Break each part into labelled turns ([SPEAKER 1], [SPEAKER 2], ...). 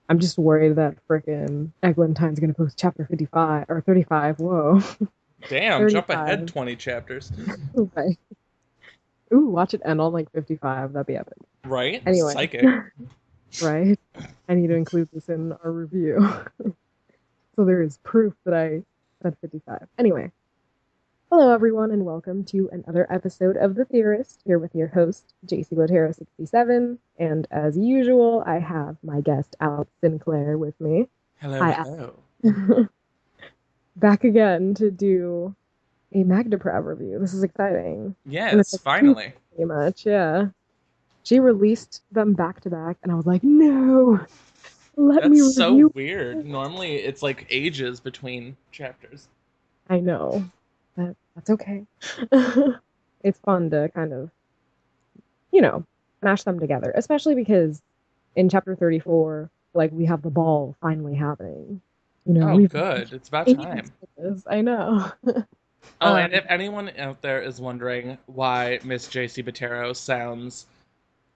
[SPEAKER 1] I'm just worried that frickin' Eglantine's gonna post chapter 55 or 35. Whoa,
[SPEAKER 2] Damn, jump ahead
[SPEAKER 1] 35.
[SPEAKER 2] 20 chapters.
[SPEAKER 1] Right. Ooh, watch it end on like 55. That'd be epic.
[SPEAKER 2] Right?
[SPEAKER 1] Anyway,
[SPEAKER 2] Psychic.
[SPEAKER 1] right? I need to include this in our review. So there is proof that I said 55. Anyway, hello everyone and welcome to another episode of The Theorist, here with your host, JC Lotero 67. And as usual, I have my guest Alex Sinclair with me.
[SPEAKER 2] Hello,
[SPEAKER 1] Hi,
[SPEAKER 2] hello.
[SPEAKER 1] Alex. Back again to do a Magdeprav review. This is exciting. And it's
[SPEAKER 2] Yes,
[SPEAKER 1] like two
[SPEAKER 2] finally.
[SPEAKER 1] pretty much, yeah. She released them back to back, and I was like, no, let
[SPEAKER 2] That's
[SPEAKER 1] me
[SPEAKER 2] so
[SPEAKER 1] review
[SPEAKER 2] weird.
[SPEAKER 1] it.
[SPEAKER 2] Normally it's like ages between chapters.
[SPEAKER 1] I know. That's okay. It's fun to kind of, you know, mash them together, especially because in chapter 34, like we have the ball finally happening.
[SPEAKER 2] Oh,
[SPEAKER 1] We've
[SPEAKER 2] good. It's about
[SPEAKER 1] ages
[SPEAKER 2] time.
[SPEAKER 1] for this. I know.
[SPEAKER 2] Oh, and if
[SPEAKER 1] Um,
[SPEAKER 2] anyone out there is wondering why Miss JC Batero sounds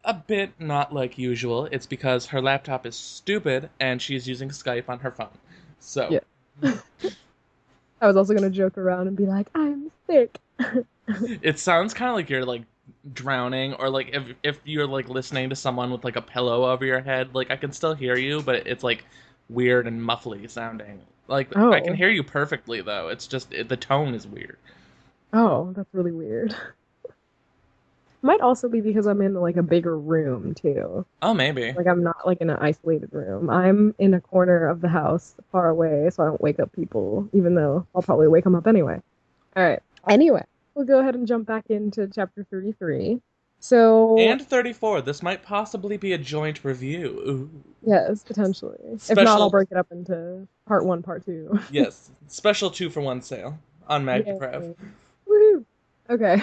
[SPEAKER 2] a bit not like usual, it's because her laptop is stupid and she's using Skype on her phone. So,
[SPEAKER 1] yeah. I was also gonna joke around and be like, I'm sick.
[SPEAKER 2] it sounds kind of like you're like drowning, or like if you're like listening to someone with like a pillow over your head. Like I can still hear you, but it's like weird and muffly sounding. Like I can
[SPEAKER 1] Oh,
[SPEAKER 2] hear you perfectly though. It's just the tone is weird.
[SPEAKER 1] oh, that's really weird. Might also be because I'm in like a bigger room too.
[SPEAKER 2] Oh, maybe.
[SPEAKER 1] Like I'm not like in an isolated room. I'm in a corner of the house far away so I don't wake up people, even though I'll probably wake them up anyway. All right. Anyway, we'll go ahead and jump back into chapter 33. So,
[SPEAKER 2] And 34. This might possibly be a joint review. Ooh.
[SPEAKER 1] yes, potentially. If not, I'll
[SPEAKER 2] Special,
[SPEAKER 1] break it up into part one, part two.
[SPEAKER 2] yes, special 2-for-1 sale on
[SPEAKER 1] Yay.
[SPEAKER 2] Magdeprav.
[SPEAKER 1] Woohoo. Okay.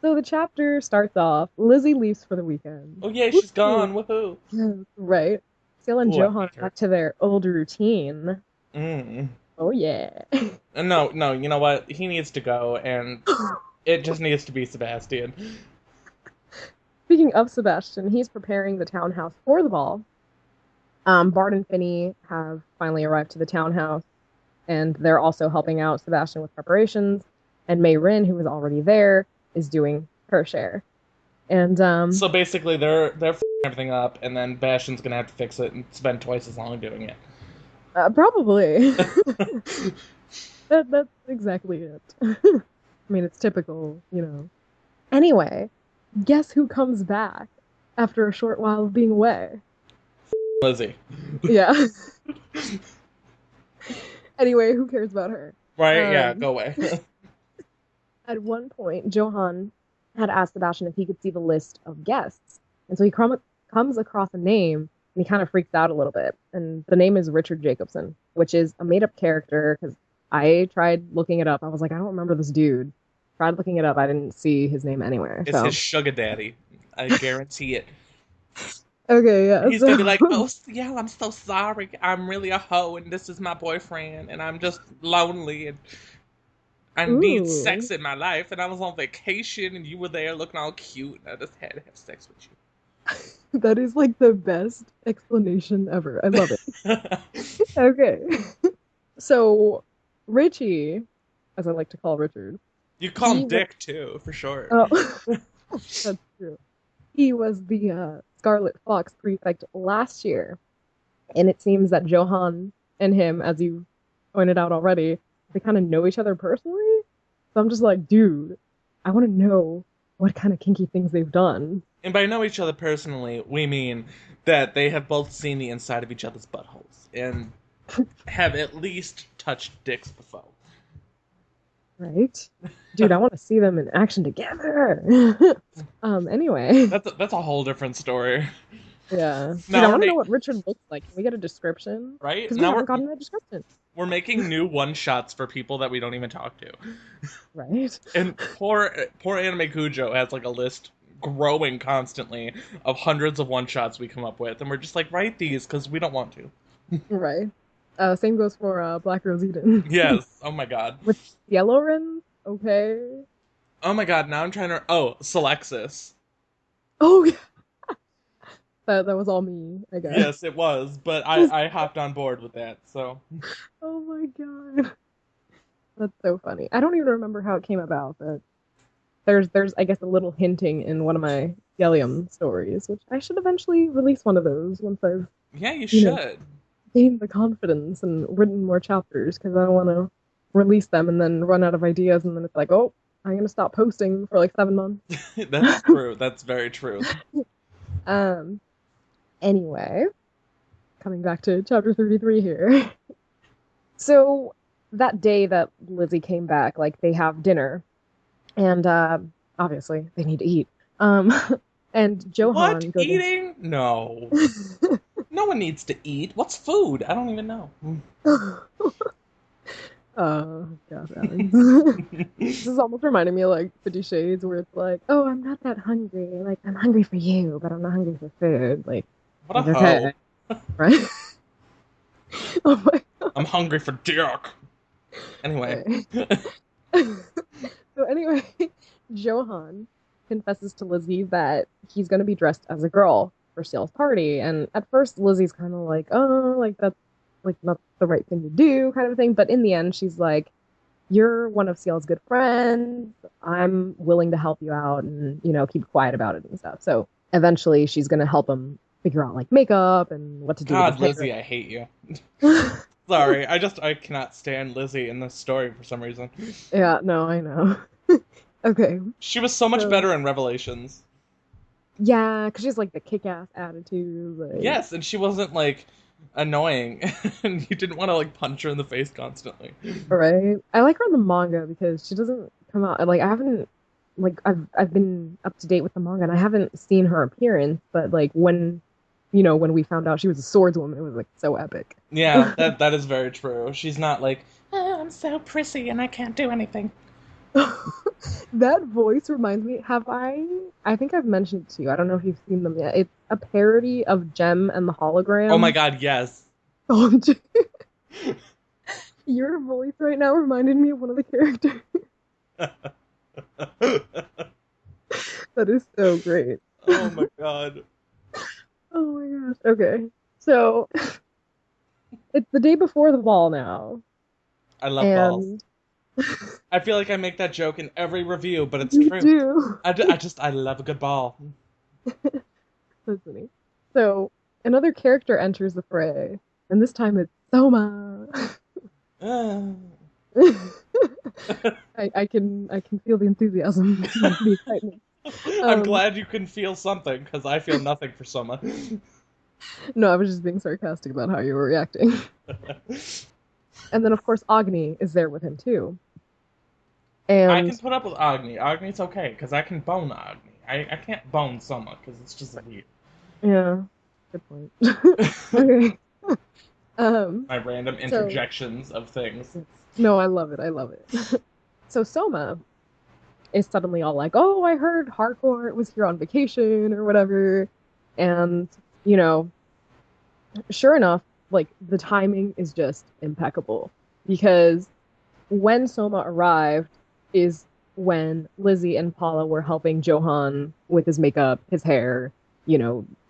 [SPEAKER 1] So the chapter starts off, Lizzie leaves for the weekend.
[SPEAKER 2] Oh yay, she's
[SPEAKER 1] Woo!
[SPEAKER 2] gone. Woohoo.
[SPEAKER 1] Right. Seal and
[SPEAKER 2] Oh, I
[SPEAKER 1] Johan
[SPEAKER 2] hate
[SPEAKER 1] are
[SPEAKER 2] her.
[SPEAKER 1] back to their old routine.
[SPEAKER 2] Mm.
[SPEAKER 1] Oh yeah.
[SPEAKER 2] No, no, you know what? He needs to go, and it just needs to be Sebastian.
[SPEAKER 1] Speaking of Sebastian, he's preparing the townhouse for the ball. Bart and Finney have finally arrived to the townhouse, and they're also helping out Sebastian with preparations. And May Rin, who was already there, is doing her share. And
[SPEAKER 2] So basically, they're everything up, and then Bastion's gonna have to fix it and spend twice as long doing
[SPEAKER 1] probably
[SPEAKER 2] it.
[SPEAKER 1] that's exactly it. I mean, it's typical. Anyway, guess who comes back after a short while of being away?
[SPEAKER 2] Lizzie.
[SPEAKER 1] Yeah. Anyway, who cares about her?
[SPEAKER 2] Right? Yeah,
[SPEAKER 1] Um,
[SPEAKER 2] go away.
[SPEAKER 1] at one point, Johan had asked Sebastian if he could see the list of guests. And so he comes across a name and he kind of freaks out a little bit. And the name is Richard Jacobson, which is a made up character because I tried looking it up. I was like, I don't remember this dude. Tried looking it up. I didn't see his name anywhere.
[SPEAKER 2] It's his
[SPEAKER 1] So,
[SPEAKER 2] sugar daddy. I guarantee it.
[SPEAKER 1] okay, yeah.
[SPEAKER 2] He's gonna be like, "Oh, yeah, I'm so sorry. I'm really a hoe, and this is my boyfriend, and I'm just lonely, and I need
[SPEAKER 1] Ooh,
[SPEAKER 2] sex in my life, and I was on vacation, and you were there looking all cute, and I just had to have sex with
[SPEAKER 1] that is like the best explanation ever. I love it.
[SPEAKER 2] you."
[SPEAKER 1] Okay. So, Richie, as I like to call Richard,
[SPEAKER 2] You call him
[SPEAKER 1] he was,
[SPEAKER 2] Dick too, for short.
[SPEAKER 1] oh, that's true. He was the Scarlet Fox prefect last year. And it seems that Johan and him, as you pointed out already, they kind of know each other personally. So I'm just like, dude, I want to know what kind of kinky things they've done.
[SPEAKER 2] And by know each other personally, we mean that they have both seen the inside of each other's buttholes and have at least touched dicks before.
[SPEAKER 1] Right? Dude, I want to see them in action together. Anyway,
[SPEAKER 2] That's a whole different story.
[SPEAKER 1] yeah. Dude, I
[SPEAKER 2] Now we're
[SPEAKER 1] want to know
[SPEAKER 2] make
[SPEAKER 1] what Richard looks like. Can we get a description?
[SPEAKER 2] right
[SPEAKER 1] Because we
[SPEAKER 2] now
[SPEAKER 1] haven't gotten a description.
[SPEAKER 2] we're making new one shots for people that we don't even talk to.
[SPEAKER 1] Right?
[SPEAKER 2] And poor Anime Cujo has like a list growing constantly of hundreds of one shots we come up with, and we're just like, write these because we don't want to.
[SPEAKER 1] Right. Same goes for Black Rose Eden.
[SPEAKER 2] Yes. Oh my god.
[SPEAKER 1] With yellow rims? Okay.
[SPEAKER 2] Oh my god. Now I'm trying to. Oh, Selexis.
[SPEAKER 1] Oh, yeah. That was all me, I guess.
[SPEAKER 2] Yes, it was, but I hopped on board with that. So
[SPEAKER 1] Oh my god. That's so funny. I don't even remember how it came about, but there's I guess a little hinting in one of my Gellium stories, which I should eventually release one of those once I've,
[SPEAKER 2] yeah, you
[SPEAKER 1] you know,
[SPEAKER 2] should.
[SPEAKER 1] gained the confidence and written more chapters because I don't want to release them and then run out of ideas and then it's like, oh, I'm gonna stop posting for like 7 months.
[SPEAKER 2] That's true. That's very true.
[SPEAKER 1] Um, anyway, coming back to chapter 33 here. So that day that Lizzie came back, like they have dinner and obviously they need to eat. Um, and
[SPEAKER 2] What?
[SPEAKER 1] Johan goes
[SPEAKER 2] Eating? No. No one needs to eat. What's food? I don't even know.
[SPEAKER 1] Oh, God, Alex. This is almost reminding me of like 50 Shades, where it's like, oh, I'm not that hungry. Like, I'm hungry for you, but I'm not hungry for food.
[SPEAKER 2] What a
[SPEAKER 1] Like
[SPEAKER 2] hoe.
[SPEAKER 1] okay, right? Oh my
[SPEAKER 2] I'm hungry for dick. Anyway.
[SPEAKER 1] God. So anyway, Johan confesses to Lizzie that he's going to be dressed as a girl for Ciel's party. And at first, Lizzie's kind of like, oh, like that's like not the right thing to do, kind of thing. But in the end, she's like, you're one of Ciel's good friends. I'm willing to help you out and, keep quiet about it and stuff. So eventually she's going to help him figure out like makeup and what to do with
[SPEAKER 2] God,
[SPEAKER 1] his hair.
[SPEAKER 2] Lizzie, I hate you. Sorry, I cannot stand Lizzie in this story for some reason.
[SPEAKER 1] Yeah, no, I know. Okay.
[SPEAKER 2] She was so much
[SPEAKER 1] So,
[SPEAKER 2] better in Revelations.
[SPEAKER 1] yeah, because she's like the kick-ass attitude. Like,
[SPEAKER 2] Yes, and she wasn't like annoying, and you didn't want to like punch her in the face constantly.
[SPEAKER 1] right? I like her in the manga because she doesn't come out. Like, I haven't, like, I've been up to date with the manga and I haven't seen her appearance, but like when we found out she was a swordswoman, it was like so epic.
[SPEAKER 2] Yeah, that is very true. She's not like, oh, I'm so prissy and I can't do anything.
[SPEAKER 1] That voice reminds me, I think I've mentioned it to you. I don't know if you've seen them yet. It's a parody of Gem and the
[SPEAKER 2] Oh my
[SPEAKER 1] Hologram.
[SPEAKER 2] God, yes.
[SPEAKER 1] Oh, your voice right now reminded me of one of the characters. That is so great.
[SPEAKER 2] Oh my God.
[SPEAKER 1] Oh my gosh. Okay. So it's the day before the ball now.
[SPEAKER 2] I love balls.
[SPEAKER 1] And
[SPEAKER 2] I feel like I make that joke in every review, but it's
[SPEAKER 1] you
[SPEAKER 2] true.
[SPEAKER 1] do.
[SPEAKER 2] I love a good ball.
[SPEAKER 1] That's funny. So another character enters the fray, and this time it's Soma.
[SPEAKER 2] Ah.
[SPEAKER 1] I can feel the enthusiasm, the excitement.
[SPEAKER 2] I'm
[SPEAKER 1] Um,
[SPEAKER 2] glad you can feel something, because I feel nothing for Soma.
[SPEAKER 1] no, I was just being sarcastic about how you were reacting. And then of course Agni is there with him too.
[SPEAKER 2] I can
[SPEAKER 1] And
[SPEAKER 2] put up with Agni. Agni's okay, because I can bone Agni. I can't bone Soma, because it's just weird.
[SPEAKER 1] yeah, good point. Okay.
[SPEAKER 2] My random
[SPEAKER 1] So
[SPEAKER 2] interjections of things.
[SPEAKER 1] no, I love it. I love it. So Soma is suddenly all like, "Oh, I heard Harcourt was here on vacation or whatever," and you know, sure enough, like the timing is just impeccable because when Soma arrived is when Lizzie and Paula were helping Johan with his makeup, his hair,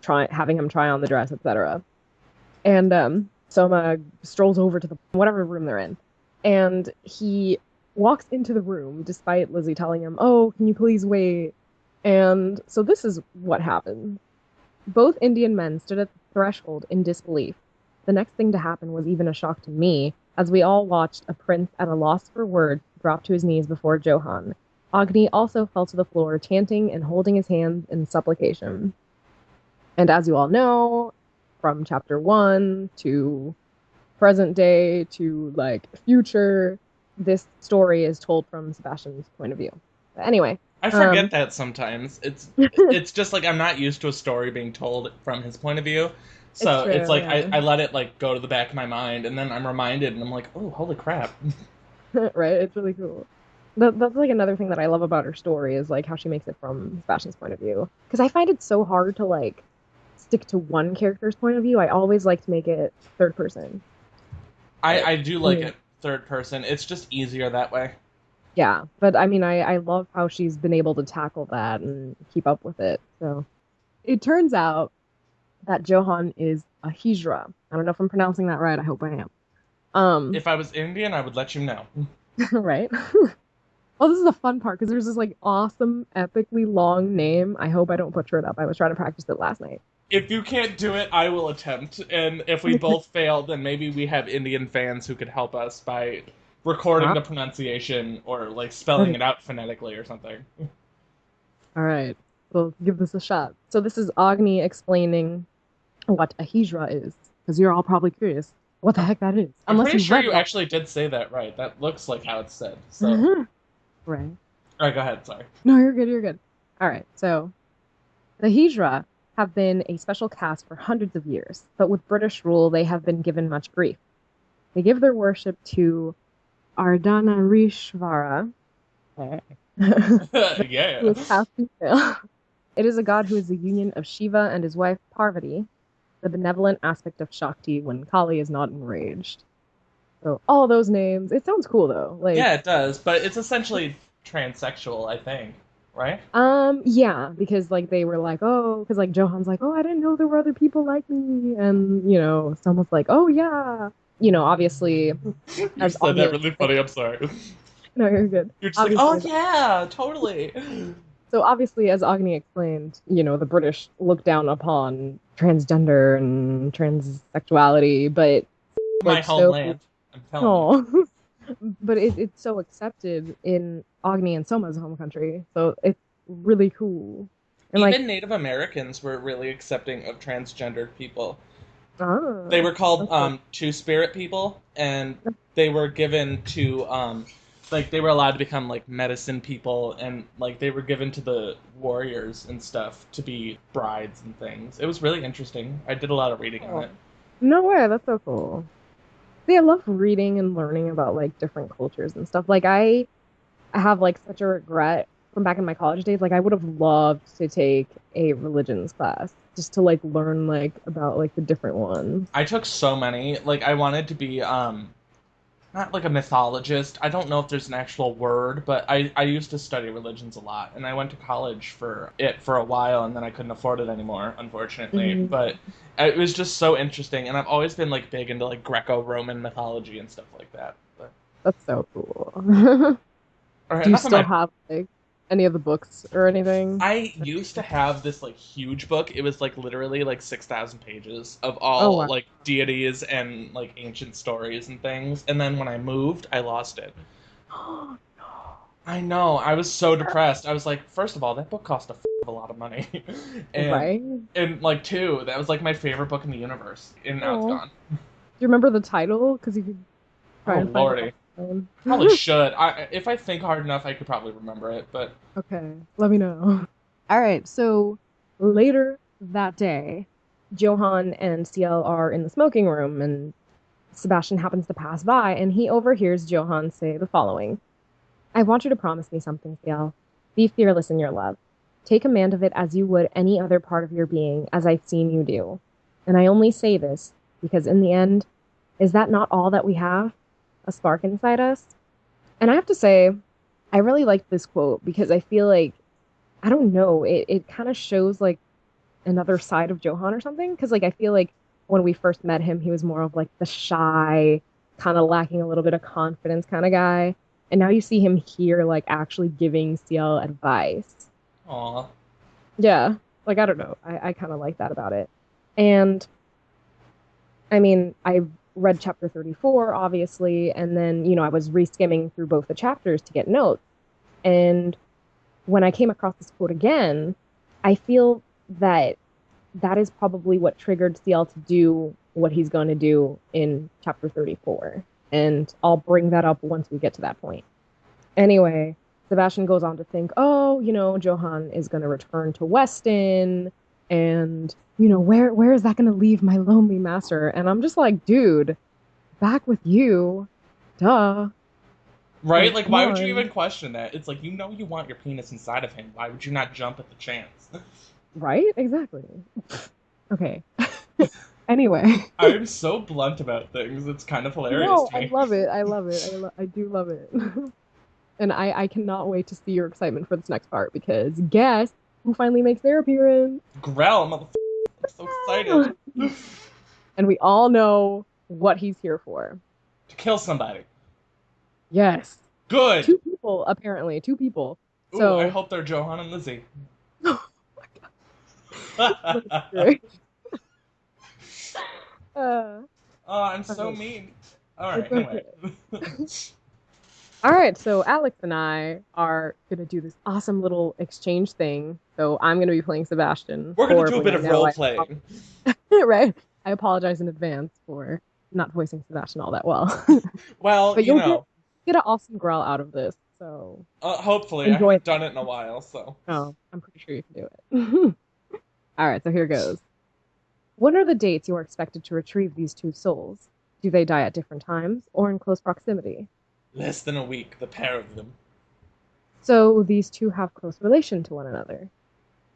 [SPEAKER 1] having him try on the dress, etc. And Soma strolls over to the whatever room they're in, and he walks into the room despite Lizzie telling him, "Oh, can you please wait?" And so this is what happened. Both Indian men stood at the threshold in disbelief. The next thing to happen was even a shock to me, as we all watched a prince at a loss for words drop to his knees before Johan. Agni also fell to the floor, chanting and holding his hands in supplication. And as you all know, from chapter 1 to present day to like future, this story is told from Sebastian's point of view. But anyway,
[SPEAKER 2] I forget that sometimes. It's just like I'm not used to a story being told from his point of view.
[SPEAKER 1] it's
[SPEAKER 2] So
[SPEAKER 1] true,
[SPEAKER 2] it's like
[SPEAKER 1] yeah.
[SPEAKER 2] I let it like go to the back of my mind, and then I'm reminded and I'm like, oh, holy crap.
[SPEAKER 1] Right? It's really cool. That's like another thing that I love about her story is like how she makes it from Sebastian's point of view. Because I find it so hard to like stick to one character's point of view. I always like to make it third person. But
[SPEAKER 2] I do like
[SPEAKER 1] mm,
[SPEAKER 2] it third person. It's just easier that way.
[SPEAKER 1] yeah, but I mean, I love how she's been able to tackle that and keep up with it. So it turns out that Johann is a Hijra. I don't know if I'm pronouncing that right. I hope I am. Um,
[SPEAKER 2] If I was Indian, I would let you know.
[SPEAKER 1] right. Oh, this is a fun part because there's this like awesome, epically long name. I hope I don't butcher it up. I was trying to practice it last night.
[SPEAKER 2] If you can't do it, I will attempt. And if we both fail, then maybe we have Indian fans who could help us by recording
[SPEAKER 1] Ah,
[SPEAKER 2] the pronunciation or like spelling
[SPEAKER 1] okay.
[SPEAKER 2] it out phonetically or something.
[SPEAKER 1] All right. We'll give this a shot. So this is Agni explaining what a Hijra is, because you're all probably curious what the
[SPEAKER 2] I'm,
[SPEAKER 1] heck that is,
[SPEAKER 2] I'm
[SPEAKER 1] unless
[SPEAKER 2] pretty
[SPEAKER 1] you've
[SPEAKER 2] sure
[SPEAKER 1] read
[SPEAKER 2] you
[SPEAKER 1] it all.
[SPEAKER 2] actually did say that right. That looks like how it's said. So,
[SPEAKER 1] Right.
[SPEAKER 2] all right, go ahead. Sorry.
[SPEAKER 1] No, you're good. You're good. All right. So the Hijra have been a special caste for hundreds of years, but with British rule, they have been given much grief. They give their worship to Ardhanarishvara, who
[SPEAKER 2] Yeah.
[SPEAKER 1] is half female. It is a god who is the union of Shiva and his wife Parvati, the benevolent aspect of Shakti when Kali is not enraged. So all those names. It sounds cool though. Like,
[SPEAKER 2] Yeah, it does, but it's essentially transsexual, I think, right?
[SPEAKER 1] yeah, because like they were like, oh, because like Johan's like, oh, I didn't know there were other people like me, and someone's like, oh yeah, obviously
[SPEAKER 2] You
[SPEAKER 1] as
[SPEAKER 2] said
[SPEAKER 1] Agni
[SPEAKER 2] that really
[SPEAKER 1] explained,
[SPEAKER 2] funny. I'm sorry.
[SPEAKER 1] no, you're good.
[SPEAKER 2] You're just like,
[SPEAKER 1] Obviously,
[SPEAKER 2] oh yeah, totally.
[SPEAKER 1] obviously as Agni explained, the British look down upon transgender and transsexuality, but
[SPEAKER 2] My
[SPEAKER 1] like so,
[SPEAKER 2] homeland. I'm telling you.
[SPEAKER 1] oh, but it's so accepted in Agni and Soma's home country, so it's really cool. And like,
[SPEAKER 2] Even Native Americans were really accepting of transgendered people. They
[SPEAKER 1] ah,
[SPEAKER 2] were called
[SPEAKER 1] that's so
[SPEAKER 2] Two Spirit people, and they were given to like they were allowed to become like medicine people, and like they were given to the warriors and stuff to be brides and things. It was really interesting. I did a lot of reading on
[SPEAKER 1] cool.
[SPEAKER 2] it.
[SPEAKER 1] No way, that's so cool. See, I love reading and learning about like different cultures and stuff. Like I have like such a regret from back in my college days. Like I would have loved to take a religions class just to like learn like about like the different ones.
[SPEAKER 2] I took so many. Like I wanted to be not like a mythologist. I don't know if there's an actual word, but I used to study religions a lot, and I went to college for it for a while, and then I couldn't afford it anymore, unfortunately.
[SPEAKER 1] Mhm.
[SPEAKER 2] But it was just so interesting, and I've always been like big into like Greco-Roman mythology and stuff like that. But
[SPEAKER 1] That's so cool.
[SPEAKER 2] all right,
[SPEAKER 1] Do you
[SPEAKER 2] enough of
[SPEAKER 1] still
[SPEAKER 2] my.
[SPEAKER 1] have like any of the books or anything?
[SPEAKER 2] I used to have this like huge book. It was like literally like 6,000 pages of
[SPEAKER 1] Oh
[SPEAKER 2] all
[SPEAKER 1] wow.
[SPEAKER 2] like deities and like ancient stories and things. And then when I moved, I lost it. I know. I was so depressed. I was like, first of all, that book cost a lot of money, and
[SPEAKER 1] Right?
[SPEAKER 2] like two, that was like my favorite book in the universe, and now it's
[SPEAKER 1] Oh.
[SPEAKER 2] gone.
[SPEAKER 1] Do you remember the title? Because you could try
[SPEAKER 2] Oh
[SPEAKER 1] and find it
[SPEAKER 2] lordy,
[SPEAKER 1] online.
[SPEAKER 2] probably should. If I think hard enough, I could probably remember it. But
[SPEAKER 1] Okay, let me know. All right, so later that day, Johann and CL are in the smoking room, and Sebastian happens to pass by, and he overhears Johann say the following: I want you to promise me something, CL. Be fearless in your love. Take command of it as you would any other part of your being, as I've seen you do. And I only say this because, in the end, is that not all that we have? A spark inside us? And I have to say, I really like this quote because I feel like, I don't know, it kind of shows like another side of Johann or something. Because like I feel like when we first met him, he was more of like the shy, kind of lacking a little bit of confidence kind of guy. And now you see him here, like actually giving CL advice.
[SPEAKER 2] aw,
[SPEAKER 1] Yeah, like I don't know, I kind of like that about it. And I mean, I read chapter 34, obviously, and then I was reskimming through both the chapters to get notes. And when I came across this quote again, I feel that that is probably what triggered CL to do what he's going to do in chapter 34. And I'll bring that up once we get to that point. Anyway, Sebastian goes on to think, oh, Johann is going to return to Weston, and where is that going to leave my lonely master? And I'm just like, dude, back with you, duh.
[SPEAKER 2] right?
[SPEAKER 1] Like,
[SPEAKER 2] Like,
[SPEAKER 1] come
[SPEAKER 2] why would you
[SPEAKER 1] on,
[SPEAKER 2] even question that? It's like you want your penis inside of him. Why would you not jump at the chance?
[SPEAKER 1] right? Exactly. Okay. Anyway,
[SPEAKER 2] I'm so blunt about things. It's kind of hilarious
[SPEAKER 1] no,
[SPEAKER 2] to
[SPEAKER 1] I
[SPEAKER 2] me.
[SPEAKER 1] love it. I love it. I do love it. And I cannot wait to see your excitement for this next part because guess who finally makes their appearance?
[SPEAKER 2] Grell, mother. I'm so excited.
[SPEAKER 1] And we all know what he's here for.
[SPEAKER 2] To kill somebody.
[SPEAKER 1] Yes.
[SPEAKER 2] Good.
[SPEAKER 1] Two people, apparently. Two people.
[SPEAKER 2] Ooh, I
[SPEAKER 1] So,
[SPEAKER 2] hope they're Johan and Lizzie.
[SPEAKER 1] that's great. Uh,
[SPEAKER 2] Oh, I'm so
[SPEAKER 1] okay.
[SPEAKER 2] mean. All right,
[SPEAKER 1] It's
[SPEAKER 2] anyway.
[SPEAKER 1] okay. All right, so Alex and I are gonna do this awesome little exchange thing. So I'm gonna be playing Sebastian
[SPEAKER 2] We're going to do a
[SPEAKER 1] horribly.
[SPEAKER 2] bit
[SPEAKER 1] I
[SPEAKER 2] of
[SPEAKER 1] know.
[SPEAKER 2] role playing.
[SPEAKER 1] Right. I apologize in advance for not voicing Sebastian all that well.
[SPEAKER 2] Well,
[SPEAKER 1] But
[SPEAKER 2] you
[SPEAKER 1] you'll
[SPEAKER 2] know,
[SPEAKER 1] get an awesome growl out of this. So
[SPEAKER 2] hopefully. I
[SPEAKER 1] enjoy
[SPEAKER 2] haven't
[SPEAKER 1] that.
[SPEAKER 2] done it in a while, so.
[SPEAKER 1] Oh, I'm pretty sure you can do it. All right, so here goes. When are the dates you are expected to retrieve these two souls? Do they die at different times or in close proximity?
[SPEAKER 2] Less than a week, the pair of them.
[SPEAKER 1] So these two have close relation to one another.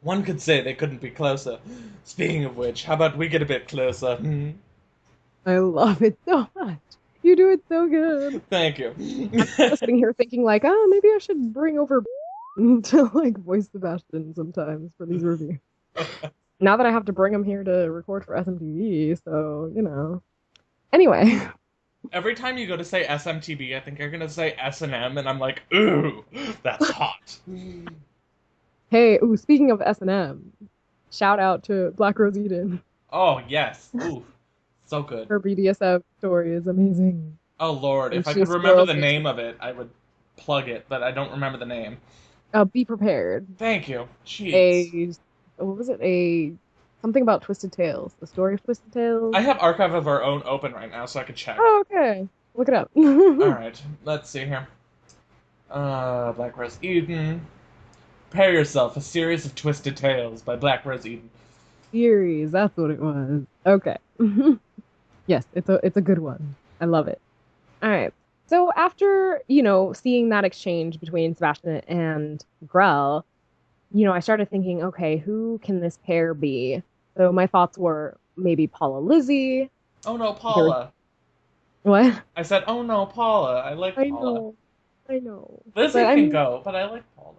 [SPEAKER 2] One could say they couldn't be closer. Speaking of which, how about we get a bit closer? Hmm?
[SPEAKER 1] I love it so much. You do it so good.
[SPEAKER 2] Thank you.
[SPEAKER 1] I'm kind of sitting here thinking like, oh, maybe I should bring over to like voice Sebastian sometimes for these reviews. Now that I have to bring him here to record for SMTV, so you know. Anyway,
[SPEAKER 2] Every time you go to say SMTB, I think you're gonna say S&M, and I'm like, ooh, that's hot.
[SPEAKER 1] hey, ooh, speaking of S&M, shout out to Black Rose Eden.
[SPEAKER 2] Oh, yes. Ooh, so good.
[SPEAKER 1] Her BDSM story is amazing.
[SPEAKER 2] Oh, Lord,
[SPEAKER 1] And
[SPEAKER 2] if I
[SPEAKER 1] she
[SPEAKER 2] could remember
[SPEAKER 1] spoils
[SPEAKER 2] the
[SPEAKER 1] it.
[SPEAKER 2] name of it, I would plug it, but I don't remember the name.
[SPEAKER 1] Be prepared.
[SPEAKER 2] Thank you. Jeez.
[SPEAKER 1] A what was it? A something about Twisted Tales. The story of Twisted Tales.
[SPEAKER 2] I have Archive of Our Own open right now, so I could check.
[SPEAKER 1] Oh, okay. Look it up.
[SPEAKER 2] Alright, let's see here. Black Rose Eden. Prepare yourself, a series of twisted tales by Black Rose Eden.
[SPEAKER 1] Series. That's what it was. Okay. Yes, it's a good one. I love it. All right. So after, seeing that exchange between Sebastian and Grell, I started thinking, okay, who can this pair be? So my thoughts were maybe Paula Lizzie.
[SPEAKER 2] Oh no,
[SPEAKER 1] There was,
[SPEAKER 2] Paula.
[SPEAKER 1] what?
[SPEAKER 2] I said, oh no, Paula. I like
[SPEAKER 1] I
[SPEAKER 2] Paula.
[SPEAKER 1] know. I know.
[SPEAKER 2] Lizzie
[SPEAKER 1] But I
[SPEAKER 2] can
[SPEAKER 1] mean,
[SPEAKER 2] go, but I like Paula.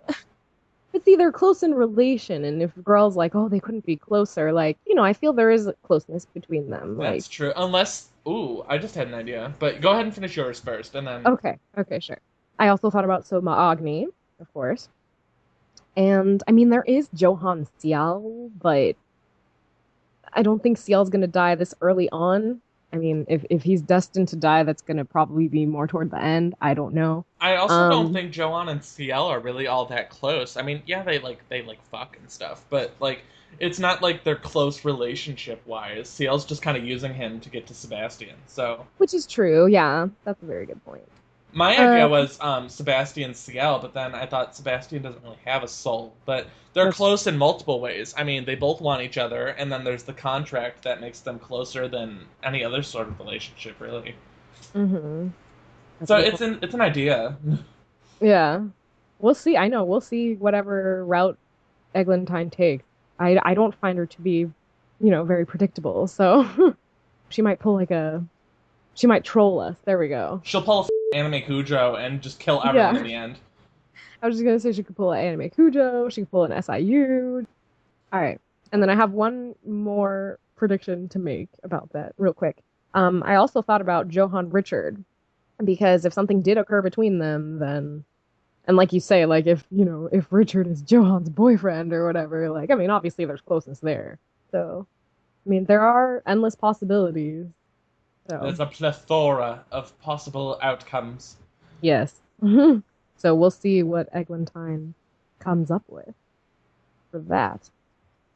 [SPEAKER 1] but see, they're close in relation, and if Grell's like, oh, they couldn't be closer, like, I feel there is a closeness between them. Like,
[SPEAKER 2] That's true. Unless, ooh, I just had an idea. But go ahead and finish yours first, and then.
[SPEAKER 1] okay, sure. I also thought about Soma Agni, of course. And I mean, there is Johann Ciel, but I don't think Ciel's gonna die this early on. I mean, if he's destined to die, that's gonna probably be more toward the end. I don't know.
[SPEAKER 2] I also don't
[SPEAKER 1] Um,
[SPEAKER 2] think Joanne and CL are really all that close. I mean, yeah, they like fuck and stuff, but like it's not like they're close relationship wise. CL's just kind of using him to get to Sebastian. So
[SPEAKER 1] which is true. Yeah, that's a very good point.
[SPEAKER 2] my idea
[SPEAKER 1] Uh,
[SPEAKER 2] was Sebastian CL, but then I thought Sebastian doesn't really have a soul. But they're
[SPEAKER 1] that's
[SPEAKER 2] close in multiple ways. I mean, they both want each other, and then there's the contract that makes them closer than any other sort of relationship, really.
[SPEAKER 1] mm-hmm. That's a
[SPEAKER 2] So
[SPEAKER 1] good
[SPEAKER 2] it's
[SPEAKER 1] point.
[SPEAKER 2] an idea.
[SPEAKER 1] Yeah, we'll see. I know we'll see whatever route Eglantine takes. I don't find her to be, very predictable. So she might pull she might troll us. There we go.
[SPEAKER 2] She'll pull a anime Cujo and just kill everyone in
[SPEAKER 1] Yeah.
[SPEAKER 2] the end.
[SPEAKER 1] I was just gonna say she could pull an anime Cujo, she could pull an SIU. All right. And then I have one more prediction to make about that real quick. I also thought about Johann Richard because if something did occur between them, then and like you say, like if Richard is Johann's boyfriend or whatever, like I mean obviously there's closeness there. So I mean there are endless possibilities. So
[SPEAKER 2] There's a plethora of possible outcomes.
[SPEAKER 1] yes. So we'll see what Eglantine comes up with for that.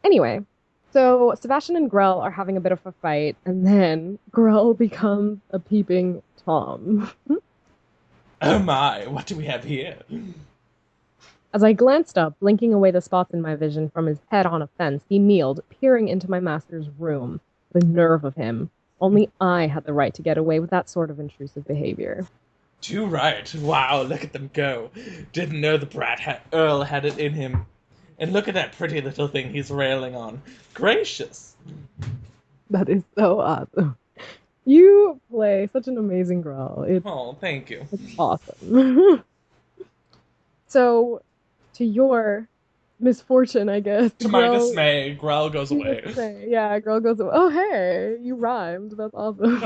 [SPEAKER 1] Anyway, so Sebastian and Grell are having a bit of a fight, and then Grell becomes a peeping Tom.
[SPEAKER 2] Oh my, what do we have here?
[SPEAKER 1] As I glanced up, blinking away the spots in my vision from his head on a fence, he kneeled, peering into my master's room. The nerve of him. Only I had the right to get away with that sort of intrusive behavior.
[SPEAKER 2] Too right. Wow, look at them go. Didn't know the Earl had it in him. And look at that pretty little thing he's railing on. Gracious.
[SPEAKER 1] That is so awesome. You play such an amazing Grell.
[SPEAKER 2] Oh, thank you.
[SPEAKER 1] It's awesome. So, to your misfortune, I guess.
[SPEAKER 2] To my
[SPEAKER 1] Grell,
[SPEAKER 2] dismay, Grell goes away.
[SPEAKER 1] yeah, Grell goes, oh, hey, you rhymed. That's awesome.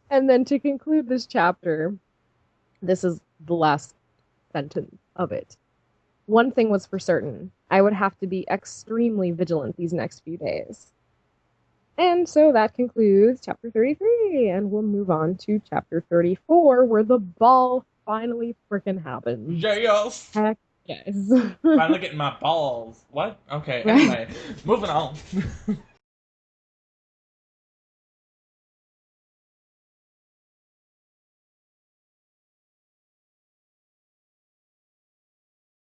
[SPEAKER 1] And then to conclude this chapter, this is the last sentence of it. One thing was for certain. I would have to be extremely vigilant these next few days. And so that concludes chapter 33, and we'll move on to chapter 34, where the ball finally freaking happens.
[SPEAKER 2] Yes.
[SPEAKER 1] Heck yes.
[SPEAKER 2] Finally getting my balls. What? Okay,
[SPEAKER 1] Right.
[SPEAKER 2] anyway, moving on.